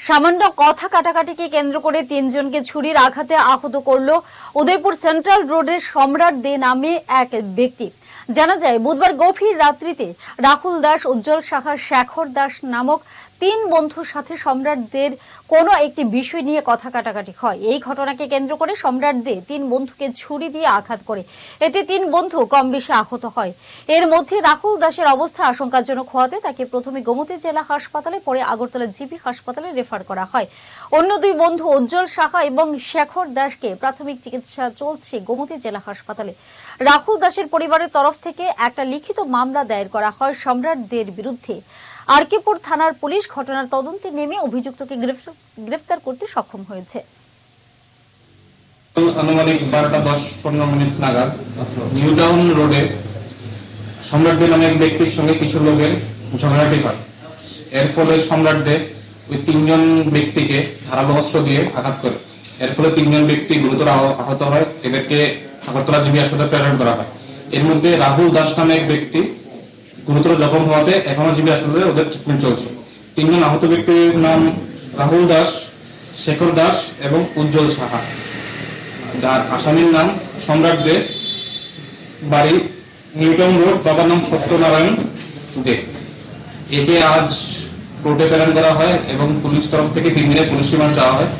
সামান্য কথা কাটাকাটিকে কেন্দ্র করে তিনজনকে ছুরির আঘাতে আহত করল উদয়পুর সেন্ট্রাল রোডের সম্রাট দে নামে এক ব্যক্তি। জানা যায় বুধবার গভীর রাত্রিতে রাহুল দাস, উজ্জ্বল সাহা, শেখর দাস নামক তিন বন্ধুর সাথে সম্রাট দের কোনো একটি বিষয় নিয়ে কথা কাটাকাটি হয়। এই ঘটনাকে কেন্দ্র করে সম্রাট দে তিন বন্ধুকে ছুরি দিয়ে আঘাত করে। এতে তিন বন্ধু কম বেশি আহত হয়। এর মধ্যে রাহুল দাসের অবস্থা আশঙ্কাজনক হওয়াতে তাকে প্রথমে গোমতী জেলা হাসপাতালে, পরে আগরতলা জিবি হাসপাতালে রেফার করা হয়। অন্য দুই বন্ধু উজ্জ্বল সাহা এবং শেখর দাসকে প্রাথমিক চিকিৎসা চলছে গোমতী জেলা হাসপাতালে। রাহুল দাসের পরিবারের তরফ থেকে একটা লিখিত মামলা দায়ের করা হয় সম্রাট দের বিরুদ্ধে। আরকেপুর থানার পুলিশ ঘটনার তদন্তে নেমে অভিযুক্তকে গ্রেফতার করতে সক্ষম হয়েছে। আনুমানিক 12:10-15 নাগাদ নিউ টাউন রোডে সম্রাট দে নামে এক ব্যক্তির সঙ্গে কিছু লোকের ঝগড়াটি হয়। এর ফলে সম্রাট দে ওই তিনজন ব্যক্তিকে ধারালো অস্ত্র দিয়ে আঘাত করে। এর ফলে তিনজন ব্যক্তি গুরুতর আহত হয়। এদেরকে আগরতলা জিবি হাসপাতালে প্রেরণ করা হয়। এর মধ্যে রাহুল দাস নামে এক ব্যক্তি গুরুতর জখম হওয়াতে এখনো জিবি হাসপাতালে ওদের ট্রিটমেন্ট চলছে। তিনজন আহত ব্যক্তির নাম রাহুল দাস, শেখর দাস এবং উজ্জ্বল সাহা। যার আসামির নাম সম্রাট দে, বাড়ি নিউটাউন রোড, বাবার নাম সত্যনারায়ণ দে। একে আজ কোর্টে প্রেরণ করা হয় এবং পুলিশ তরফ থেকে 3 দিনের পুলিশ রিমান্ড চাওয়া হয়।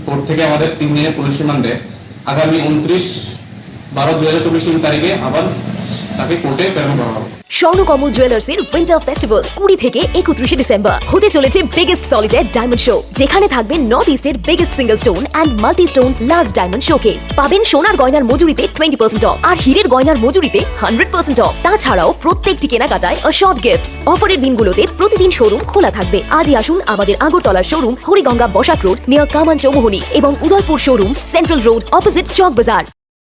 কোর্ট থেকে আমাদের 3 দিনের পুলিশ রিমান্ড দেয়। আগামী 29/12/2024 তারিখে আবার তাকে কোর্টে প্রেরণ করা হবে। স্বর্ণকমল জুয়েলার্সের উইন্টার ফেস্টিভ্যাল 20 থেকে 31 ডিসেম্বর হতে চলেছে বিগেস্ট সলিটার ডায়মন্ড শো, যেখানে থাকবে নর্থ ইস্টের biggest single stone and multi stone large diamond showcase. পাবেন সোনার গয়নার মজুরিতে 20% অফ আর হীরের গয়নার মজুরিতে 100% অফ। তাছাড়াও প্রত্যেকটি কেনাকাটায় শর্ট গিফটস। অফারের দিনগুলোতে প্রতিদিন শোরুম খোলা থাকবে। আজই আসুন আমাদের আগরতলার showroom Hariganga Basak road near Kaman Chowmuhani এবং Udaipur showroom central road opposite Chak বাজার।